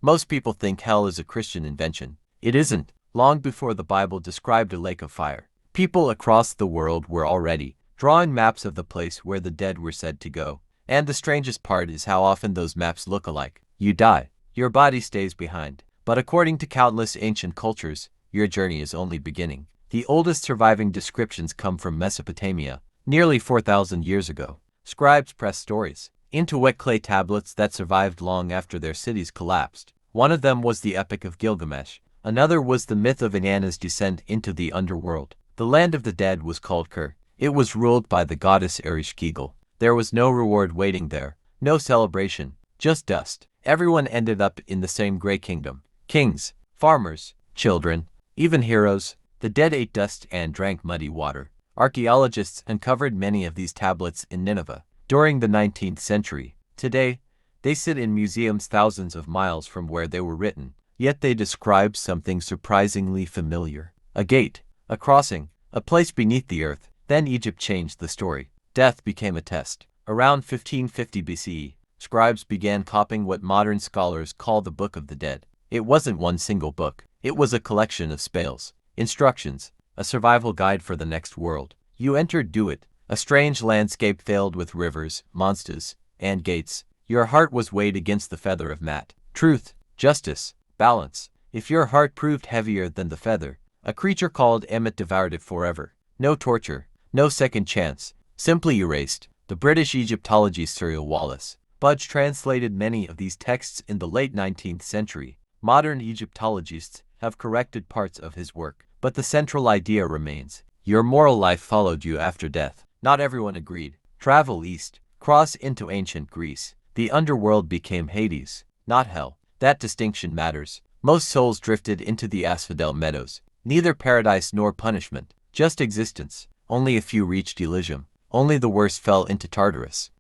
Most people think hell is a Christian invention. It isn't. Long before the Bible described a lake of fire, people across the world were already drawing maps of the place where the dead were said to go. And the strangest part is how often those maps look alike. You die, your body stays behind. But according to countless ancient cultures, your journey is only beginning. The oldest surviving descriptions come from Mesopotamia, nearly 4,000 years ago. Scribes pressed stories into wet clay tablets that survived long after their cities collapsed. One of them was the Epic of Gilgamesh. Another was the myth of Inanna's descent into the underworld. The land of the dead was called Kur. It was ruled by the goddess Ereshkigal. There was no reward waiting there, no celebration, just dust. Everyone ended up in the same gray kingdom. Kings, farmers, children, even heroes. The dead ate dust and drank muddy water. Archaeologists uncovered many of these tablets in Nineveh during the 19th century. Today, they sit in museums thousands of miles from where they were written. Yet they describe something surprisingly familiar. A gate, a crossing, a place beneath the earth. Then Egypt changed the story. Death became a test. Around 1550 BCE, scribes began copying what modern scholars call the Book of the Dead. It wasn't one single book. It was a collection of spells, instructions, a survival guide for the next world. You entered Duat, a strange landscape filled with rivers, monsters, and gates. Your heart was weighed against the feather of Mat. Truth, justice, balance. If your heart proved heavier than the feather, a creature called Ammit devoured it forever. No torture, no second chance, simply erased. The British Egyptologist Cyril Wallace Budge translated many of these texts in the late 19th century. Modern Egyptologists have corrected parts of his work, but the central idea remains. Your moral life followed you after death. Not everyone agreed. Travel east, cross into ancient Greece. The underworld became Hades, not hell. That distinction matters. Most souls drifted into the asphodel meadows. Neither paradise nor punishment, just existence. Only a few reached Elysium. Only the worst fell into Tartarus.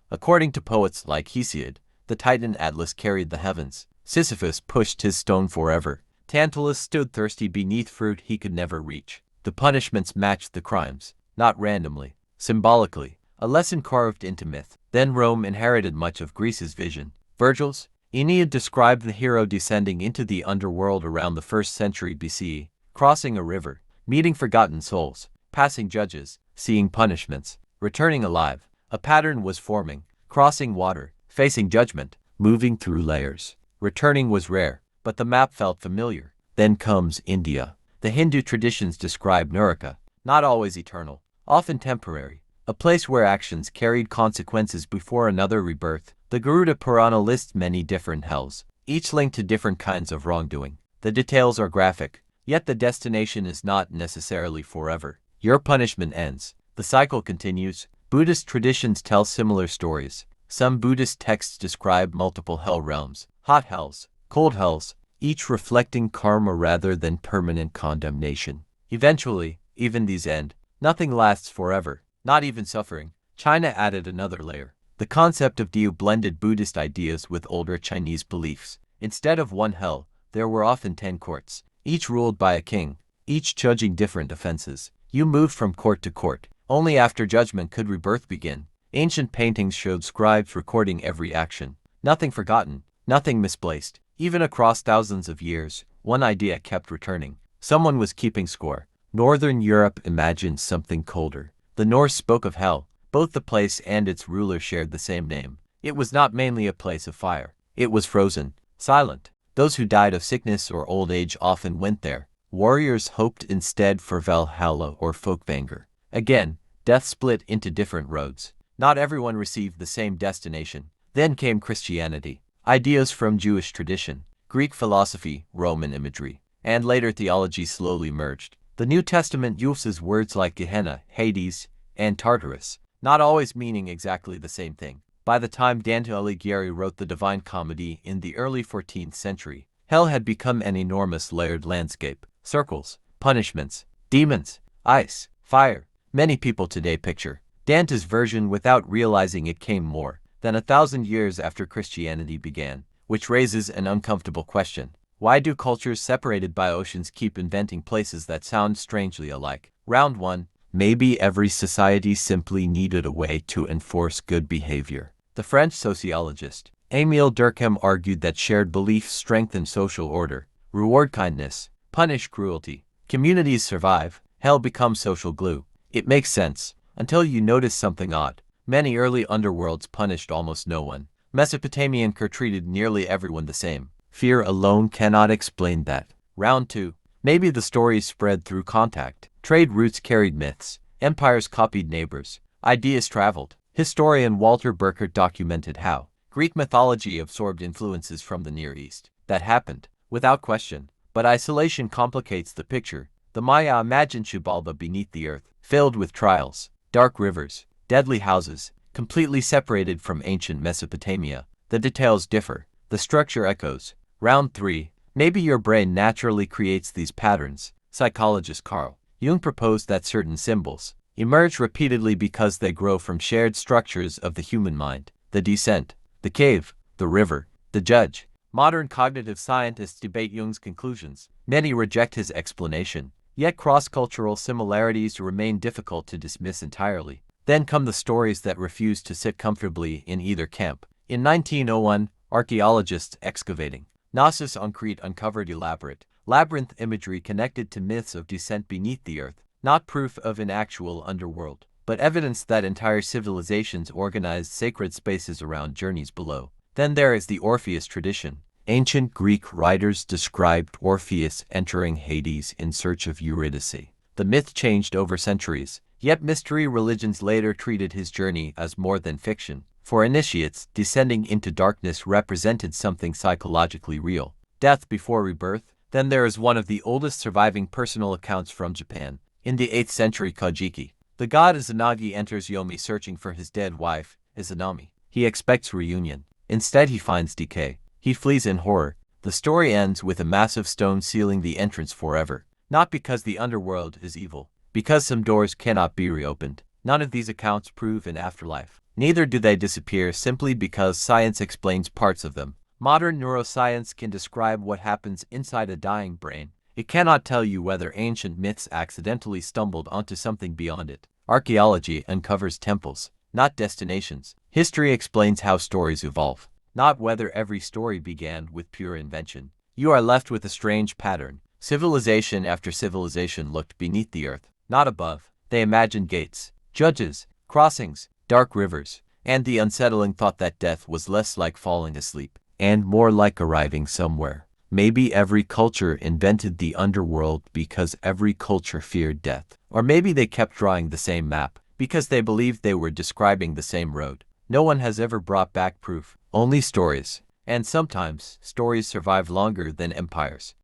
According to poets like Hesiod, the Titan Atlas carried the heavens. Sisyphus pushed his stone forever. Tantalus stood thirsty beneath fruit he could never reach. The punishments matched the crimes, not randomly, symbolically, a lesson carved into myth. Then Rome inherited much of Greece's vision. Virgil's Aeneid described the hero descending into the underworld around the 1st century BCE, crossing a river, meeting forgotten souls, passing judges, seeing punishments, returning alive. A pattern was forming, crossing water, facing judgment, moving through layers. Returning was rare, but the map felt familiar. Then comes India. The Hindu traditions describe Naraka, not always eternal, often temporary, a place where actions carried consequences before another rebirth. The Garuda Purana lists many different hells, each linked to different kinds of wrongdoing. The details are graphic, yet the destination is not necessarily forever. Your punishment ends. The cycle continues. Buddhist traditions tell similar stories. Some Buddhist texts describe multiple hell realms, hot hells, cold hells, each reflecting karma rather than permanent condemnation. Eventually, even these end. Nothing lasts forever, not even suffering. China added another layer. The concept of Diyu blended Buddhist ideas with older Chinese beliefs. Instead of one hell, there were often 10 courts, each ruled by a king, each judging different offenses. You moved from court to court. Only after judgment could rebirth begin. Ancient paintings showed scribes recording every action. Nothing forgotten, nothing misplaced. Even across thousands of years, one idea kept returning. Someone was keeping score. Northern Europe imagined something colder. The Norse spoke of hell. Both the place and its ruler shared the same name. It was not mainly a place of fire. It was frozen, silent. Those who died of sickness or old age often went there. Warriors hoped instead for Valhalla or Folkvanger. Again, death split into different roads. Not everyone received the same destination. Then came Christianity, ideas from Jewish tradition, Greek philosophy, Roman imagery, and later theology slowly merged. The New Testament uses words like Gehenna, Hades, and Tartarus, not always meaning exactly the same thing. By the time Dante Alighieri wrote the Divine Comedy in the early 14th century, hell had become an enormous layered landscape. Circles, punishments, demons, ice, fire. Many people today picture Dante's version without realizing it came more than 1,000 years after Christianity began, which raises an uncomfortable question. Why do cultures separated by oceans keep inventing places that sound strangely alike? Round 1. Maybe every society simply needed a way to enforce good behavior. The French sociologist Émile Durkheim argued that shared beliefs strengthen social order, reward kindness, punish cruelty. Communities survive, hell becomes social glue. It makes sense, until you notice something odd. Many early underworlds punished almost no one. Mesopotamian treated nearly everyone the same. Fear alone cannot explain that. Round 2. Maybe the stories spread through contact. Trade routes carried myths. Empires copied neighbors. Ideas traveled. Historian Walter Burkert documented how Greek mythology absorbed influences from the Near East. That happened, without question. But isolation complicates the picture. The Maya imagined Xibalba beneath the earth, filled with trials, dark rivers, deadly houses, completely separated from ancient Mesopotamia. The details differ. The structure echoes. Round 3. Maybe your brain naturally creates these patterns. Psychologist Carl Jung proposed that certain symbols emerge repeatedly because they grow from shared structures of the human mind. The descent, the cave, the river, the judge. Modern cognitive scientists debate Jung's conclusions. Many reject his explanation, yet cross-cultural similarities remain difficult to dismiss entirely. Then come the stories that refuse to sit comfortably in either camp. In 1901, archaeologists excavating Knossos on Crete uncovered elaborate, labyrinth imagery connected to myths of descent beneath the earth, not proof of an actual underworld, but evidence that entire civilizations organized sacred spaces around journeys below. Then there is the Orpheus tradition. Ancient Greek writers described Orpheus entering Hades in search of Eurydice. The myth changed over centuries, yet mystery religions later treated his journey as more than fiction. For initiates, descending into darkness represented something psychologically real. Death before rebirth. Then there is one of the oldest surviving personal accounts from Japan. In the 8th century Kojiki, the god Izanagi enters Yomi searching for his dead wife, Izanami. He expects reunion. Instead he finds decay. He flees in horror. The story ends with a massive stone sealing the entrance forever. Not because the underworld is evil, because some doors cannot be reopened. None of these accounts prove an afterlife. Neither do they disappear simply because science explains parts of them. Modern neuroscience can describe what happens inside a dying brain. It cannot tell you whether ancient myths accidentally stumbled onto something beyond it. Archaeology uncovers temples, not destinations. History explains how stories evolve, not whether every story began with pure invention. You are left with a strange pattern. Civilization after civilization looked beneath the earth, not above. They imagined gates, judges, crossings, dark rivers, and the unsettling thought that death was less like falling asleep and more like arriving somewhere. Maybe every culture invented the underworld because every culture feared death. Or maybe they kept drawing the same map because they believed they were describing the same road. No one has ever brought back proof, only stories. And sometimes, stories survive longer than empires.